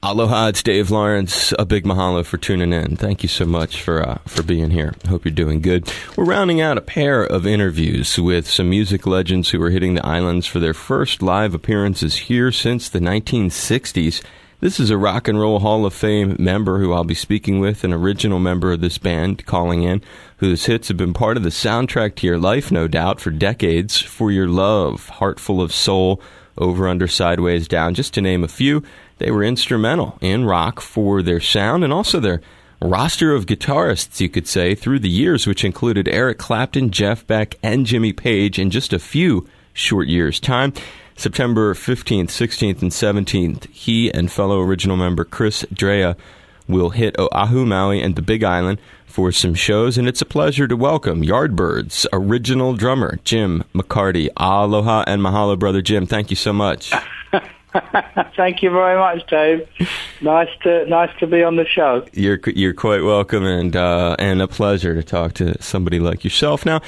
Aloha, it's Dave Lawrence. A big mahalo for tuning in. Thank you so much for being here. Hope you're doing good. We're rounding out a pair of interviews with some music legends who are hitting the islands for their first live appearances here since the 1960s. This is a Rock and Roll Hall of Fame member who I'll be speaking with, an original member of this band calling in, whose hits have been part of the soundtrack to your life, no doubt, for decades. For Your Love, Heart Full of Soul, Over, Under, Sideways, Down, just to name a few. They were instrumental in rock for their sound and also their roster of guitarists, you could say, through the years, which included Eric Clapton, Jeff Beck, and Jimmy Page in just a few short years' time. September 15th, 16th, and 17th, he and fellow original member Chris Drea will hit Oahu, Maui, and the Big Island for some shows, and it's a pleasure to welcome Yardbirds original drummer Jim McCarty. Aloha and mahalo, Brother Jim. Thank you so much. Thank you very much, Dave. Nice to be on the show. You're quite welcome, and a pleasure to talk to somebody like yourself. Now,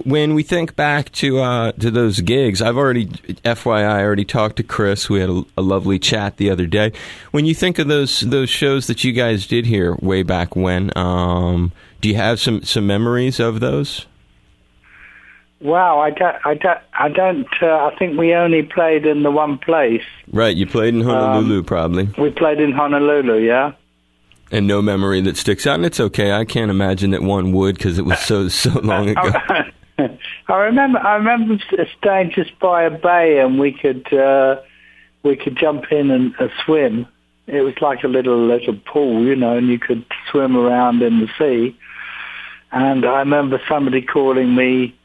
when we think back to those gigs, I've already, FYI, I already talked to Chris. We had a lovely chat the other day. When you think of those shows that you guys did here way back when, do you have some memories of those? Wow, I don't. I think we only played in the one place. Right, you played in Honolulu, probably. We played in Honolulu, yeah. And no memory that sticks out, and it's okay. I can't imagine that one would, because it was so long ago. I remember staying just by a bay, and we could jump in and swim. It was like a little pool, and you could swim around in the sea. And I remember somebody calling me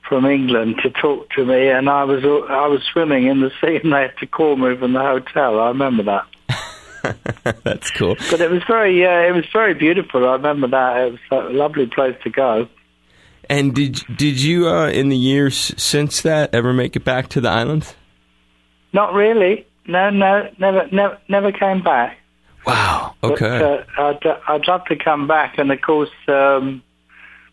from England to talk to me, and I was swimming in the sea, and they had to call me from the hotel. I remember that. That's cool. But it was very beautiful. I remember that. It was a lovely place to go. And did you in the years since that ever make it back to the islands? Not really. No, never came back. Wow. Okay. But, I'd love to come back, and of course.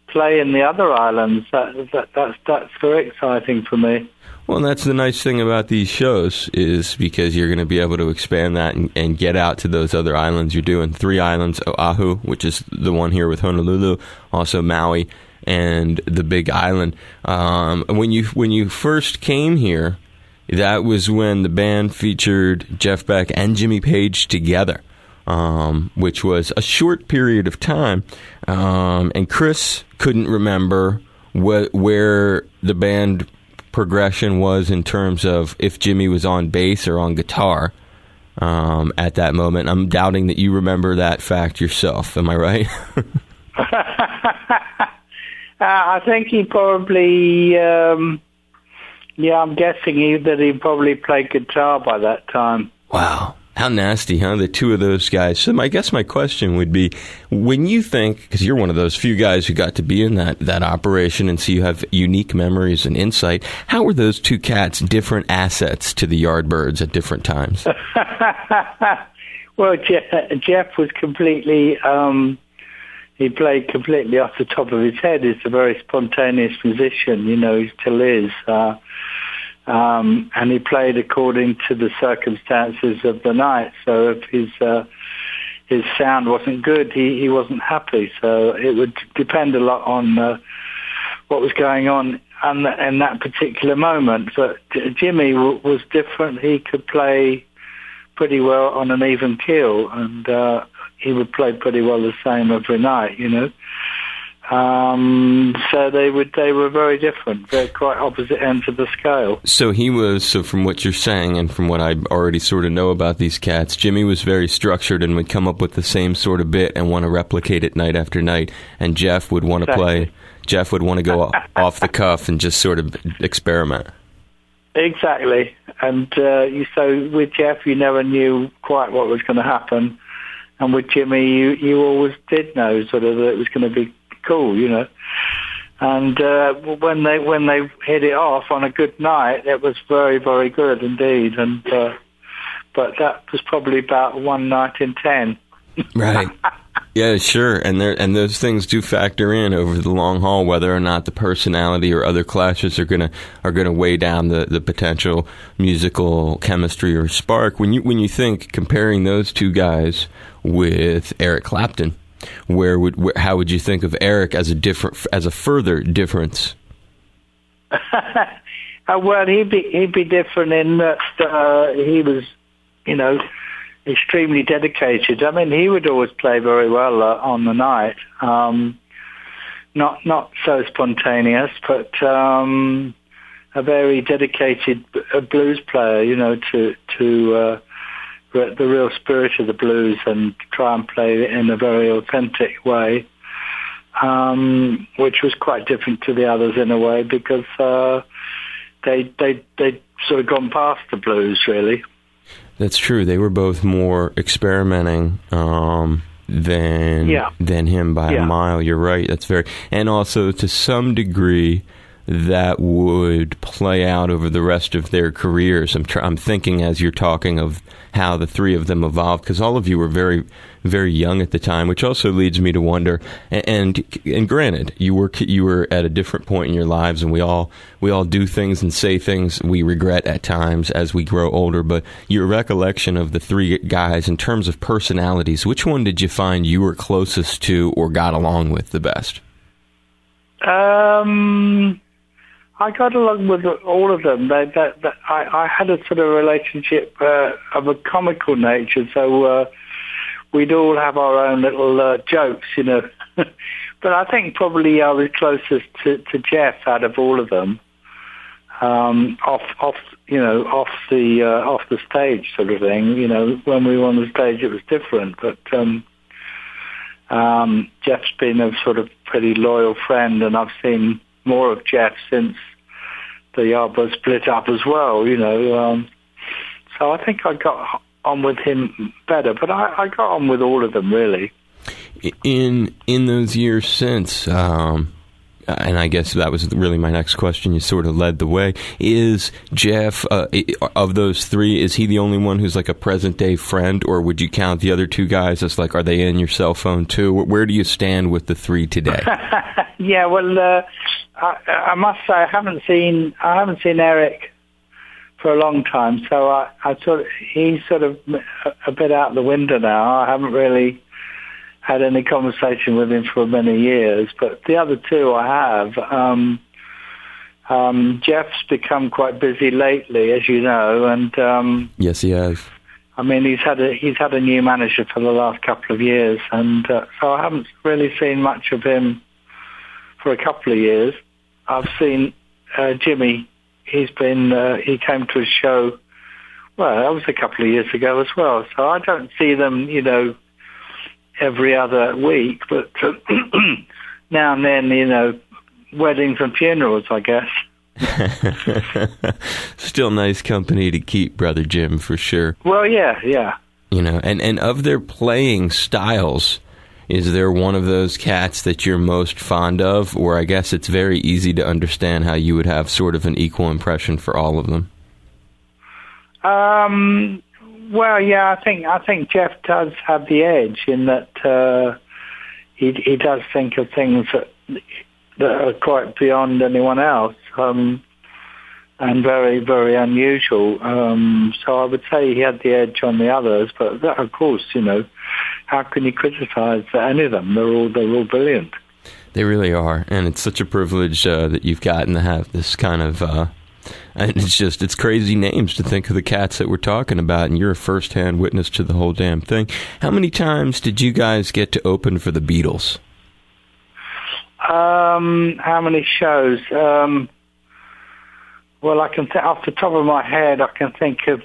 Play in the other islands. That's very exciting for me. Well, and that's the nice thing about these shows, is because you're going to be able to expand that and get out to those other islands. You're doing 3 islands: Oahu, which is the one here with Honolulu, also Maui, and the Big Island. When you first came here, that was when the band featured Jeff Beck and Jimmy Page together. Which was a short period of time, and Chris couldn't remember where the band progression was in terms of if Jimmy was on bass or on guitar at that moment. I'm doubting that you remember that fact yourself. Am I right? I think he probably, I'm guessing that he probably played guitar by that time. Wow. How nasty, huh? The two of those guys. So I guess my question would be, when you think, because you're one of those few guys who got to be in that operation, and so you have unique memories and insight, how were those two cats different assets to the Yardbirds at different times? Well, Jeff was completely, he played completely off the top of his head. He's a very spontaneous musician, he still is. And he played according to the circumstances of the night. So if his sound wasn't good, he wasn't happy. So it would depend a lot on what was going on in that particular moment. But Jimmy was different. He could play pretty well on an even keel, and he would play pretty well the same every night, So they were very different. They're quite opposite ends of the scale. So from what you're saying and from what I already sort of know about these cats, Jimmy was very structured and would come up with the same sort of bit and want to replicate it night after night. And Jeff would want to play. Jeff would want to go off the cuff and just sort of experiment. Exactly. And so with Jeff, you never knew quite what was going to happen. And with Jimmy, you always did know sort of that it was going to be cool, And when they hit it off on a good night, it was very, very good indeed. And but that was probably about one night in 10. Right. Yeah, sure, and those things do factor in over the long haul, whether or not the personality or other clashes are gonna weigh down the potential musical chemistry or spark. When you think comparing those two guys with Eric Clapton, how would you think of Eric as a further difference? Well, he'd be different in that he was, extremely dedicated. I mean, he would always play very well on the night. Not so spontaneous, but a very dedicated blues player. To the real spirit of the blues and try and play it in a very authentic way, which was quite different to the others in a way because they sort of gone past the blues really. That's true. They were both more experimenting than him by a mile. You're right. That's and also to some degree that would play out over the rest of their careers. I'm thinking as you're talking of how the three of them evolved, because all of you were very, very young at the time, which also leads me to wonder. And granted, you were at a different point in your lives, and we all do things and say things we regret at times as we grow older. But your recollection of the three guys in terms of personalities, which one did you find you were closest to or got along with the best? I got along with all of them. I had a sort of relationship of a comical nature, so we'd all have our own little jokes, But I think probably I was closest to Jeff out of all of them. Off the stage sort of thing. When we were on the stage, it was different, but Jeff's been a sort of pretty loyal friend, and I've seen more of Jeff since the Yardbirds split up as well, So I think I got on with him better, but I got on with all of them, really. In those years since, and I guess that was really my next question, you sort of led the way, is Jeff, of those three, is he the only one who's like a present-day friend, or would you count the other two guys as like, are they in your cell phone too? Where do you stand with the three today? Yeah, well, I must say I haven't seen Eric for a long time, so he's sort of a bit out the window now. I haven't really had any conversation with him for many years, but the other two I have. Jeff's become quite busy lately, as you know, and yes, he has. I mean, he's had a new manager for the last couple of years, and so I haven't really seen much of him for a couple of years. I've seen Jimmy. He came to a show. Well, that was a couple of years ago as well. So I don't see them, every other week, but now and then, weddings and funerals, I guess. Still nice company to keep, Brother Jim, for sure. Well, yeah. And of their playing styles, is there one of those cats that you're most fond of? Or I guess it's very easy to understand how you would have sort of an equal impression for all of them. Well, yeah, I think Jeff does have the edge in that he does think of things that are quite beyond anyone else, and very, very unusual. So I would say he had the edge on the others, but that, of course, how can you criticize any of them? They're all brilliant. They really are, and it's such a privilege that you've gotten to have this kind of. And it's crazy names to think of the cats that we're talking about, and you're a first-hand witness to the whole damn thing. How many times did you guys get to open for the Beatles? How many shows? Well, I can off the top of my head, I can think of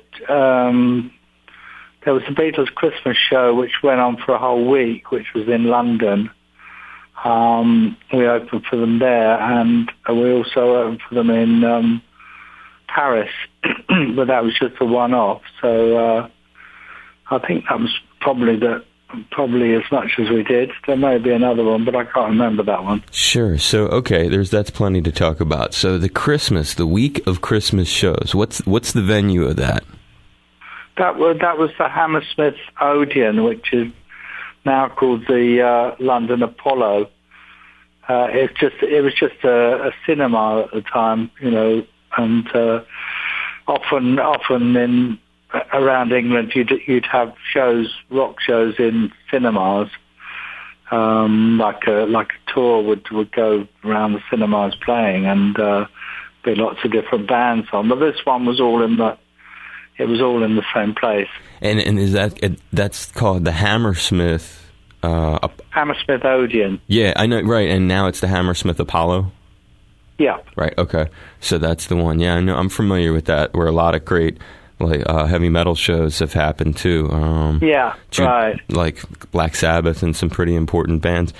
there was a Beatles Christmas show which went on for a whole week, which was in London. We opened for them there, and we also opened for them in Paris, but that was just a one-off. So I think that was probably as much as we did. There may be another one, but I can't remember that one. Sure. So okay, that's plenty to talk about. So the week of Christmas shows. What's the venue of that? That was the Hammersmith Odeon, which is now called the London Apollo. It was just a cinema at the time, and often in around England you'd have rock shows in cinemas, like a tour would go around the cinemas playing, and be lots of different bands on. But this one was all in the same place. And is that's called the Hammersmith? Hammersmith Odeon. Yeah, I know, right. And now it's the Hammersmith Apollo. Yeah. Right. Okay. So that's the one. Yeah, I know. I'm familiar with that. Where a lot of great heavy metal shows have happened too. Right. Like Black Sabbath and some pretty important bands.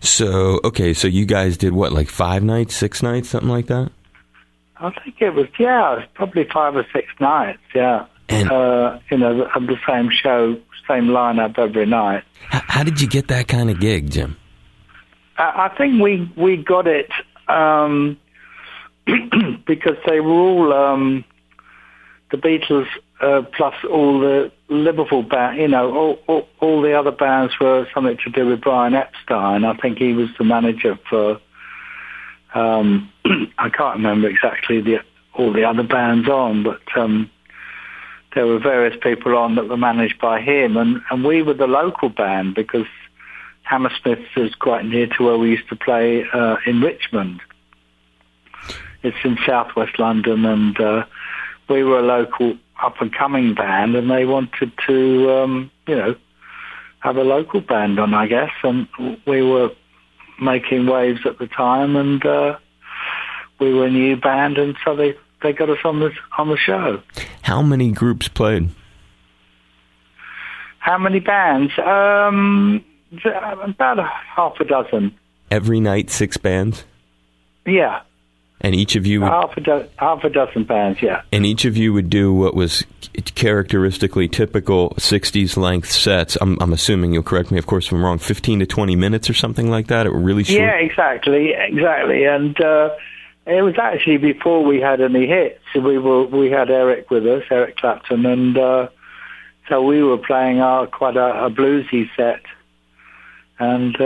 So you guys did what, like 5 nights, 6 nights, something like that? I think it was probably 5 or 6 nights. Yeah. And the same show, same lineup every night. How did you get that kind of gig, Jim? I think we got it because they were all the Beatles plus all the Liverpool band. All the other bands were something to do with Brian Epstein. I think he was the manager for. I can't remember exactly all the other bands on, but. There were various people on that were managed by him, and we were the local band because Hammersmith is quite near to where we used to play in Richmond. It's in southwest London, and we were a local up-and-coming band, and they wanted to, have a local band on, I guess, and we were making waves at the time, and we were a new band, and so they got us on the show. How many groups played? How many bands? About half a dozen. Every night, 6 bands? Yeah. And each of you would... half a dozen bands, yeah. And each of you would do what was characteristically typical 60s length sets. I'm assuming, you'll correct me, of course, if I'm wrong, 15 to 20 minutes or something like that? It were really short? Yeah, exactly. And... it was actually before we had any hits. We had Eric with us, Eric Clapton, and so we were playing quite a bluesy set. And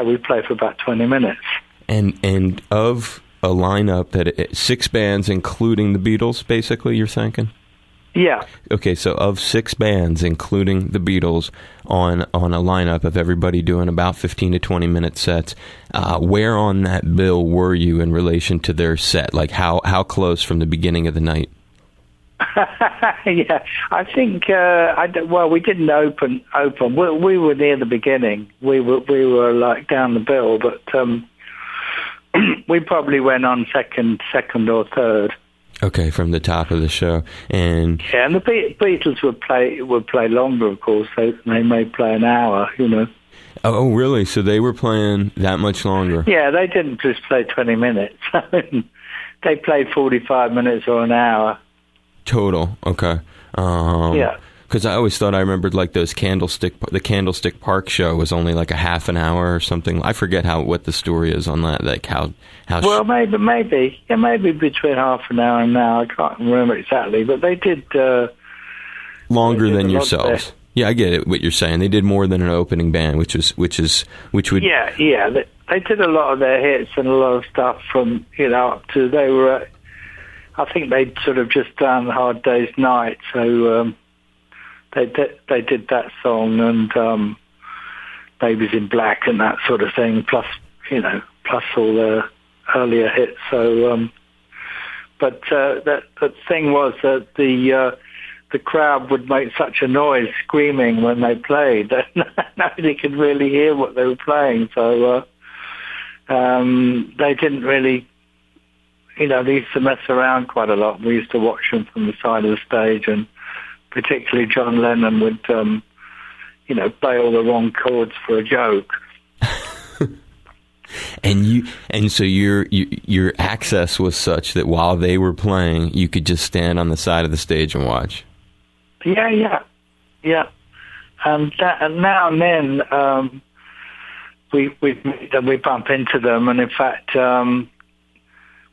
we played for about 20 minutes. And of a lineup that 6 bands, including the Beatles, basically, you're thinking? Yeah. Okay, so of 6 bands, including the Beatles, on a lineup of everybody doing about 15 to 20 minute sets, where on that bill were you in relation to their set? Like how close from the beginning of the night? Yeah, I think. We didn't open. We were near the beginning. We were like down the bill, but we probably went on second or third. Okay, from the top of the show, and the Beatles would play longer, of course. They may play an hour, Oh, really? So they were playing that much longer? Yeah, they didn't just play 20 minutes. They played 45 minutes or an hour. Total. Okay. Yeah. Because I always thought I remembered like the Candlestick Park show was only like a half an hour or something. I forget what the story is on that. Like how. Well, maybe between half an hour and an hour. I can't remember exactly, but they did longer than yourselves. Yeah, I get it. What you're saying, they did more than an opening band, which would. Yeah. They did a lot of their hits and a lot of stuff from up to they were. I think they'd sort of just done Hard Day's Night, so. They did that song and Babies in Black and that sort of thing, plus all the earlier hits. So, but the thing was that the crowd would make such a noise screaming when they played that nobody could really hear what they were playing. So they didn't really, they used to mess around quite a lot. We used to watch them from the side of the stage, and particularly John Lennon would, play all the wrong chords for a joke. And so your access was such that while they were playing, you could just stand on the side of the stage and watch. Yeah. And now and then we bump into them, and in fact.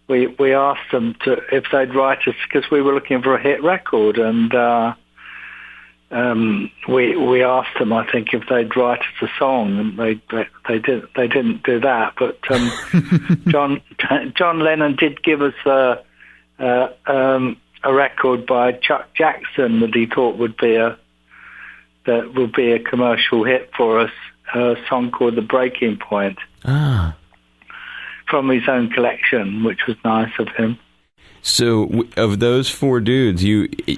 We asked them if they'd write us, because we were looking for a hit record, and we asked them, I think, if they'd write us a song, and they didn't do that. But John Lennon did give us a record by Chuck Jackson that he thought would be a commercial hit for us. A song called "The Breaking Point," from his own collection, which was nice of him. So, of those four dudes,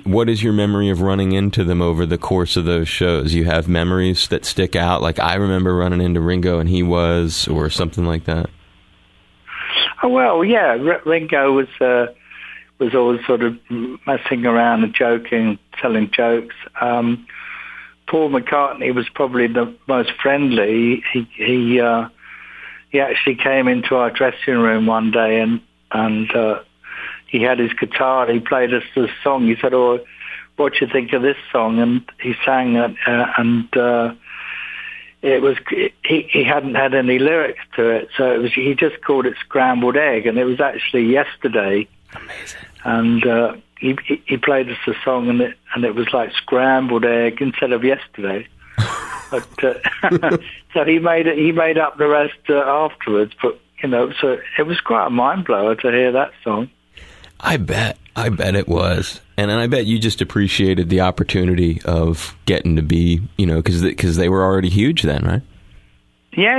what is your memory of running into them over the course of those shows? You have memories that stick out, like I remember running into Ringo and he was, or something like that? Oh, well, yeah, Ringo was always sort of messing around and joking, telling jokes. Paul McCartney was probably the most friendly. He actually came into our dressing room one day and he had his guitar. He played us this song. He said, "Oh, what do you think of this song?" And he sang it, and it was he hadn't had any lyrics to it, so he just called it "Scrambled Egg," and it was actually yesterday. Amazing. And he played us a song, and it was like scrambled egg instead of yesterday. But so he made up the rest afterwards. But so it was quite a mind blower to hear that song. I bet it was, and I bet you just appreciated the opportunity of getting to be, because they were already huge then, right? Yeah,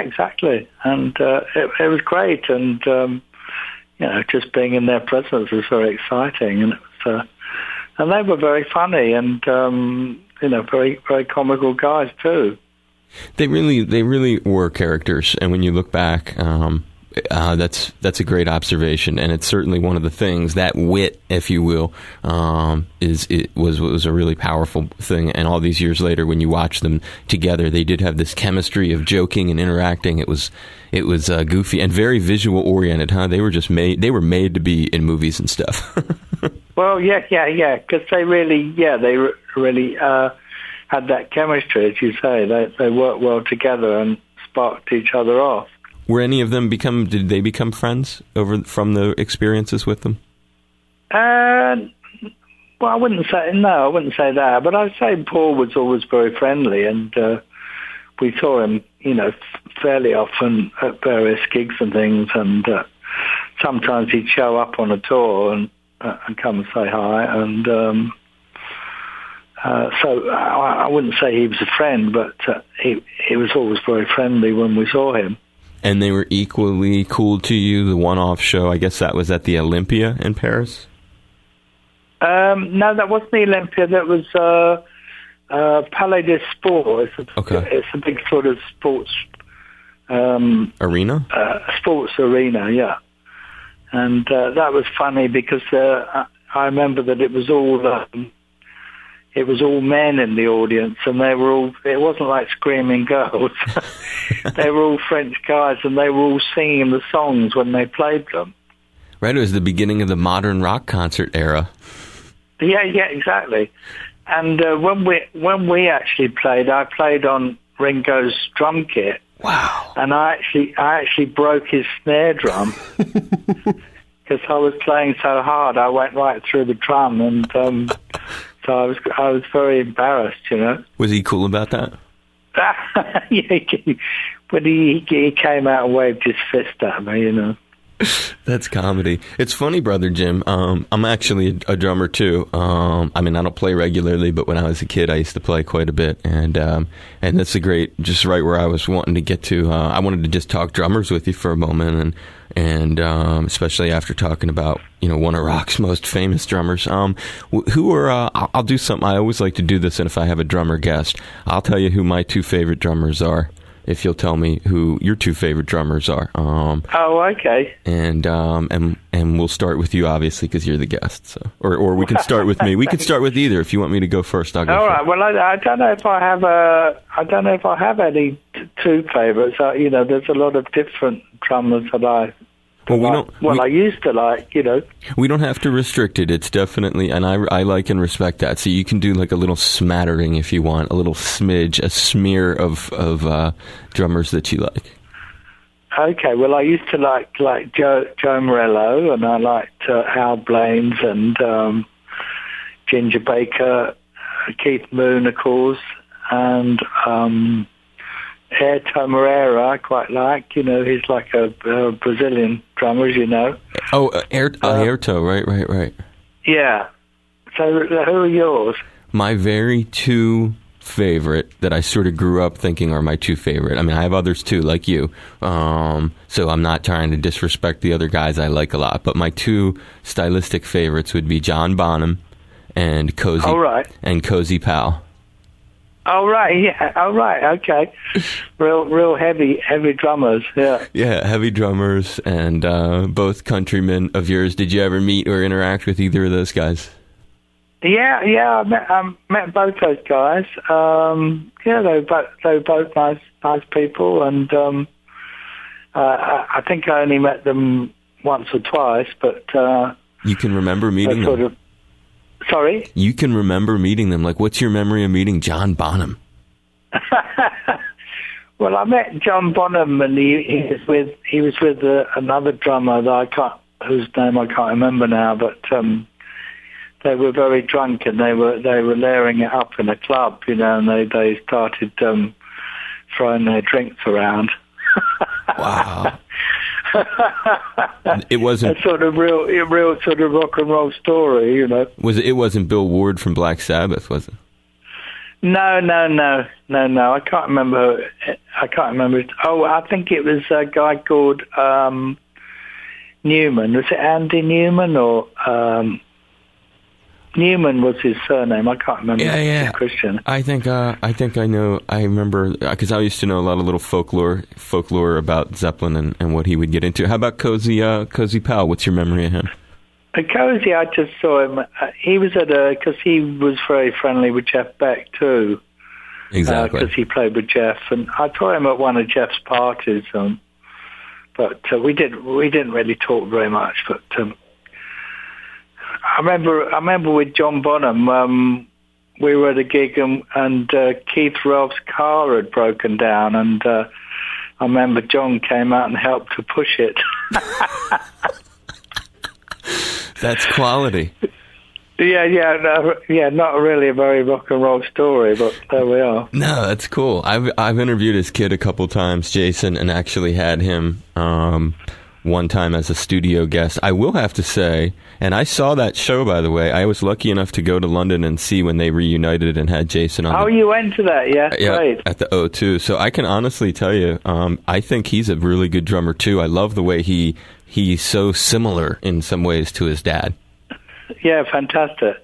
exactly, and it was great, and just being in their presence was very exciting, and it was, and they were very funny and very very comical guys too. They really were characters, and when you look back, that's a great observation, and it's certainly one of the things, that wit, if you will, was a really powerful thing. And all these years later, when you watch them together, they did have this chemistry of joking and interacting. It was goofy and very visual oriented, huh? They were made to be in movies and stuff. Well, yeah, because they really had that chemistry, as you say. They worked well together and sparked each other off. Were any of them did they become friends from the experiences with them? Well, I wouldn't say that, but I'd say Paul was always very friendly, and we saw him, fairly often at various gigs and things, and sometimes he'd show up on a tour and come and say hi, and so I wouldn't say he was a friend, but he was always very friendly when we saw him. And they were equally cool to you, the one-off show, I guess that was at the Olympia in Paris? No, that wasn't the Olympia. That was Palais des Sports. It's a big sort of sports... arena? Sports arena, yeah. And that was funny because I remember that it was all men in the audience, and it wasn't like screaming girls. They were all French guys, and they were all singing the songs when they played them. Right, it was the beginning of the modern rock concert era. Yeah, exactly. And when we actually played, I played on Ringo's drum kit. Wow. And I actually broke his snare drum because I was playing so hard. I went right through the drum, and so I was very embarrassed, Was he cool about that? Yeah, but he came out and waved his fist at me, That's comedy. It's funny, Brother Jim. I'm actually a drummer too. I don't play regularly, but when I was a kid, I used to play quite a bit, and that's just right where I was wanting to get to. I wanted to just talk drummers with you for a moment, and especially after talking about one of rock's most famous drummers. Who are I'll do something. I always like to do this, and if I have a drummer guest, I'll tell you who my two favorite drummers are, if you'll tell me who your two favorite drummers are. Okay. And we'll start with you, obviously, because you're the guest. So, or we can start with me. We can start with either. If you want me to go first, I'll go. All first. right. Well, I don't know if I have any two favorites. There's a lot of different drummers that I used to like, We don't have to restrict it. It's definitely, and I like and respect that. So you can do like a little smattering if you want, a little smidge, a smear of drummers that you like. Okay, well, I used to like Joe Morello, and I liked Al Blaines and Ginger Baker, Keith Moon, of course, and Airto Moreira I quite like. He's like a Brazilian drummer, as you know. Oh, Airto, right. Yeah. So who are yours? My very two favorite that I sort of grew up thinking are my two favorite. I mean, I have others too, like you. So I'm not trying to disrespect the other guys I like a lot. But my two stylistic favorites would be John Bonham and Cozy Powell. Oh, right, yeah. Oh, right, okay. Real heavy drummers, yeah. Yeah, heavy drummers, and both countrymen of yours. Did you ever meet or interact with either of those guys? Yeah, I met both those guys. They were both nice people, and I think I only met them once or twice, but... you can remember meeting them? Sorry? You can remember meeting them. Like, what's your memory of meeting John Bonham? Well, I met John Bonham, and he was with another drummer whose name I can't remember now, but they were very drunk, and they were layering it up in a club, and they started throwing their drinks around. Wow. It wasn't a sort of real sort of rock and roll story, It wasn't Bill Ward from Black Sabbath, was it? No. I can't remember. Oh, I think it was a guy called Newman. Was it Andy Newman or Newman was his surname? I can't remember. Yeah. Christian. I think I know. I remember because I used to know a lot of little folklore about Zeppelin and what he would get into. How about Cozy Powell? What's your memory of him? Cozy, I just saw him. He was because he was very friendly with Jeff Beck too. Exactly. Because he played with Jeff, and I saw him at one of Jeff's parties. But we didn't really talk very much. But I remember with John Bonham, we were at a gig and Keith Relf's car had broken down, and I remember John came out and helped to push it. That's quality. Yeah, not really a very rock and roll story, but there we are. No, that's cool. I've interviewed his kid a couple times, Jason, and actually had him one time as a studio guest. I will have to say, and I saw that show, by the way. I was lucky enough to go to London and see when they reunited and had Jason on. Oh, you went to that, yeah, great. At the O2. So I can honestly tell you, I think he's a really good drummer too. I love the way he's so similar in some ways to his dad. Yeah, fantastic.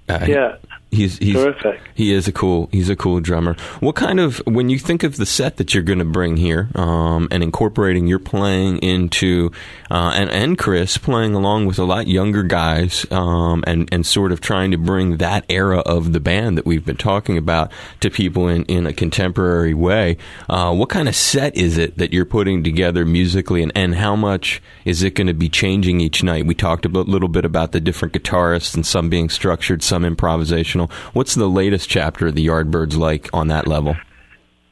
Yeah. He's terrific. He's a cool drummer. What kind of, when you think of the set that you're going to bring here, and incorporating your playing into, and Chris playing along with a lot younger guys, and sort of trying to bring that era of the band that we've been talking about to people in a contemporary way, what kind of set is it that you're putting together musically, and how much is it going to be changing each night? We talked a little bit about the different guitarists and some being structured, some improvisational. What's the latest chapter of the Yardbirds like on that level?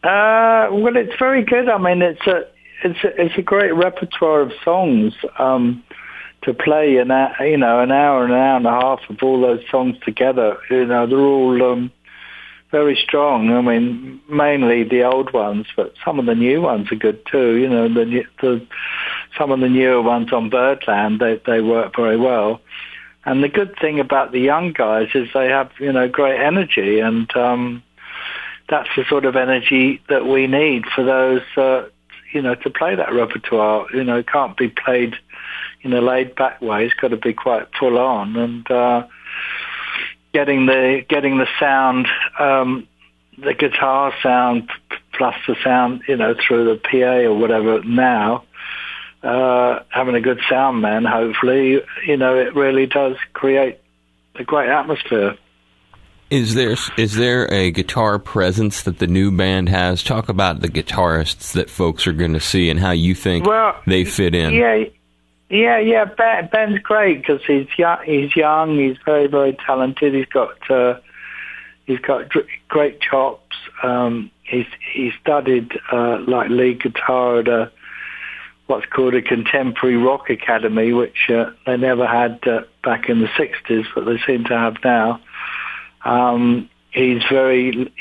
Well, it's very good. I mean, it's a great repertoire of songs to play an hour and an hour and a half of all those songs together. They're all very strong. I mean, mainly the old ones, but some of the new ones are good too. Some of the newer ones on Birdland, they work very well. And the good thing about the young guys is they have, great energy, and that's the sort of energy that we need for those, to play that repertoire. It can't be played in a laid-back way. It's got to be quite full on, and getting the sound, the guitar sound plus the sound, through the PA or whatever now. Having a good sound man, hopefully, it really does create a great atmosphere. Is there a guitar presence that the new band has? Talk about the guitarists that folks are going to see and how you think they fit in. Yeah. Ben's great because he's young. He's very, very talented. He's got great chops. He studied lead guitar at what's called a contemporary rock academy, which they never had back in the 60s, but they seem to have now. he's very,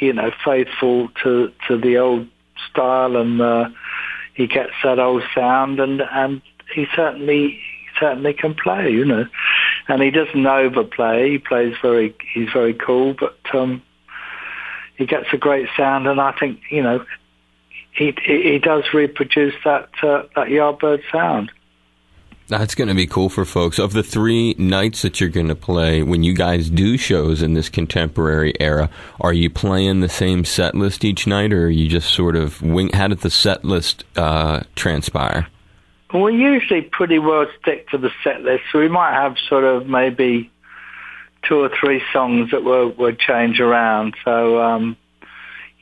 faithful to the old style, and he gets that old sound, and he certainly can play, and he doesn't overplay. He's very cool, but he gets a great sound, and I think he does reproduce that Yardbird sound. That's going to be cool for folks. Of the 3 nights that you're going to play, when you guys do shows in this contemporary era, are you playing the same set list each night, or are you just sort of how did the set list transpire? We usually pretty well stick to the set list. So we might have sort of maybe 2 or 3 songs that we'll change around. So,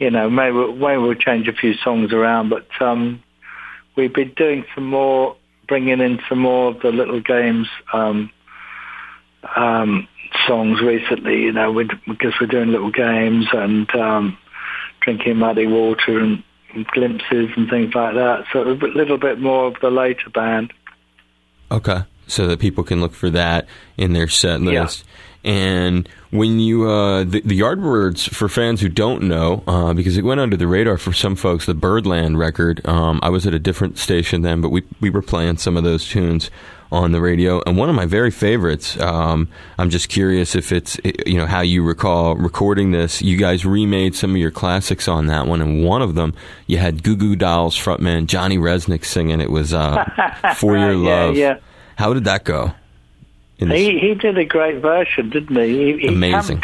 maybe we'll change a few songs around, but we've been doing bringing in some more of the Little Games songs recently, because we're doing Little Games and Drinking Muddy Water and Glimpses and things like that. So a little bit more of the later band. Okay, so that people can look for that in their set list. Yeah. And when you, the Yardbirds, for fans who don't know, because it went under the radar for some folks, the Birdland record, I was at a different station then, but we were playing some of those tunes on the radio. And one of my very favorites, I'm just curious if it's, how you recall recording this. You guys remade some of your classics on that one, and one of them, you had Goo Goo Dolls frontman Johnny Resnick singing. It was For Your Love. Yeah. How did that go? He did a great version, didn't he? He Amazing.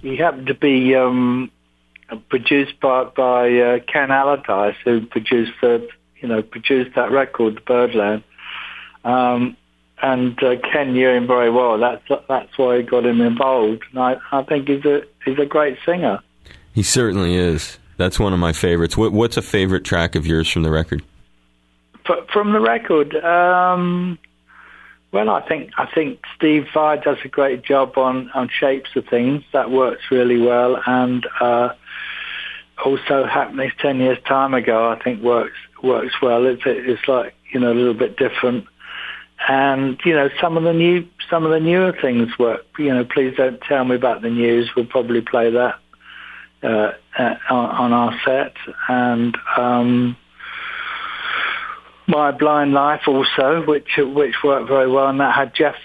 He happened to be produced by Ken Allardyce, who produced that record, Birdland. And Ken knew him very well. That's why he got him involved. And I think he's a great singer. He certainly is. That's one of my favorites. What's a favorite track of yours from the record? From the record. Well, I think Steve Vai does a great job on Shapes of Things. That works really well, and also Happenings 10 Years Time Ago, I think works well. It's like a little bit different, and some of the newer things work. Please Don't Tell Me About the News. We'll probably play that on our set, and My Blind Life also, which worked very well, and that had Jeff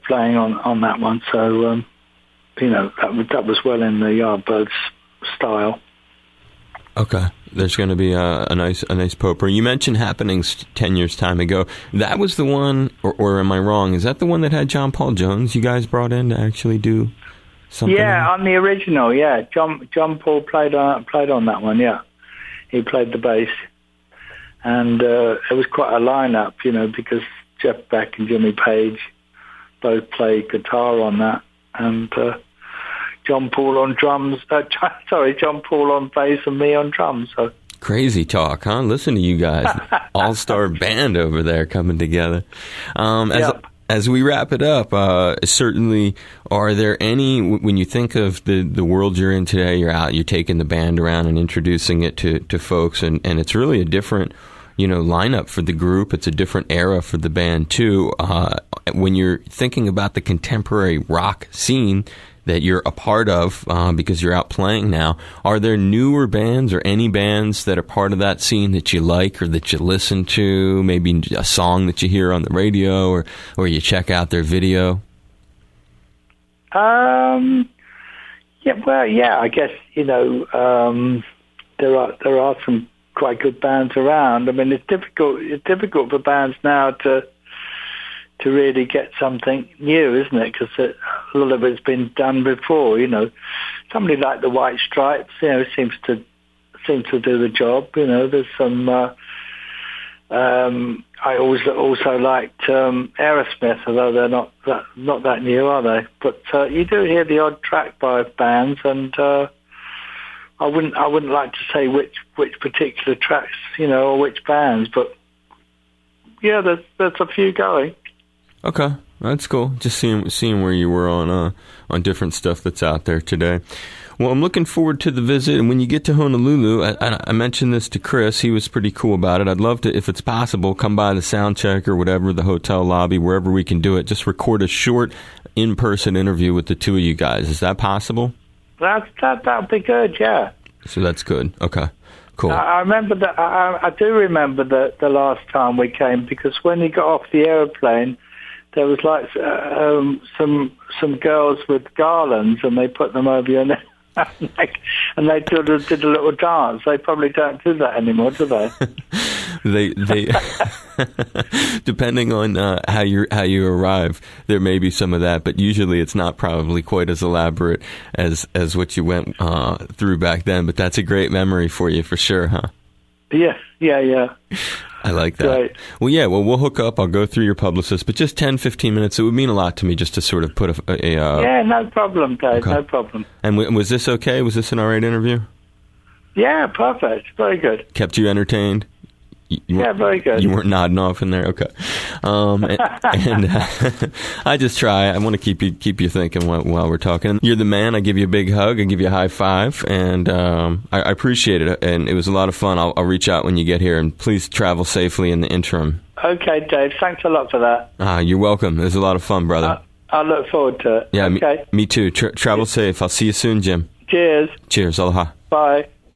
playing on that one. So that was well in the Yardbirds style. Okay, there's going to be a nice potpourri. You mentioned Happenings 10 Years Time Ago. That was the one, or am I wrong? Is that the one that had John Paul Jones? You guys brought in to actually do something? Yeah, on the original. Yeah, John Paul played on that one. Yeah, he played the bass. And it was quite a lineup, because Jeff Beck and Jimmy Page both played guitar on that, and John Paul on drums. John Paul on bass and me on drums. So crazy talk, huh? Listen to you guys, all-star band over there coming together. As we wrap it up, certainly, are there any, when you think of the world you're in today, you're taking the band around and introducing it to folks, and it's really a different lineup for the group. It's a different era for the band too. When you're thinking about the contemporary rock scene that you're a part of, because you're out playing now, are there newer bands or any bands that are part of that scene that you like or that you listen to? Maybe a song that you hear on the radio or you check out their video? I guess there are some quite good bands around. I mean, it's difficult for bands now to really get something new, isn't it? Because a lot of it's been done before. Somebody like the White Stripes, seems to do the job. There's some. I also liked Aerosmith, although they're not that new, are they? But you do hear the odd track by bands, and I wouldn't like to say which particular tracks, or which bands, but yeah, there's a few going. Okay, that's cool. Just seeing where you were on different stuff that's out there today. Well, I'm looking forward to the visit, and when you get to Honolulu, I mentioned this to Chris. He was pretty cool about it. I'd love to, if it's possible, come by the sound check or whatever, the hotel lobby, wherever we can do it. Just record a short in-person interview with the two of you guys. Is that possible? That'd be good, yeah. So that's good. Okay, cool. I remember that. I do remember the last time we came, because when he got off the aeroplane, there was like some girls with garlands, and they put them over your neck, and they did a little dance. They probably don't do that anymore, do they? They depending on how you arrive, there may be some of that, but usually it's not probably quite as elaborate as what you went through back then. But that's a great memory for you, for sure, huh? Yeah. I like that. Right. Well, we'll hook up. I'll go through your publicist, but just 10, 15 minutes. It would mean a lot to me just to sort of put yeah, no problem, Dave. Okay. No problem. And was this okay? Was this an all right interview? Yeah, perfect. Very good. Kept you entertained? Yeah, very good. You weren't nodding off in there, okay? And I just try. I want to keep you thinking while we're talking. You're the man. I give you a big hug. I give you a high five, and I appreciate it. And it was a lot of fun. I'll reach out when you get here, and please travel safely in the interim. Okay, Dave. Thanks a lot for that. You're welcome. It was a lot of fun, brother. I look forward to it. Yeah, okay. Me too. Travel safe. I'll see you soon, Jim. Cheers. Cheers. Aloha. Bye.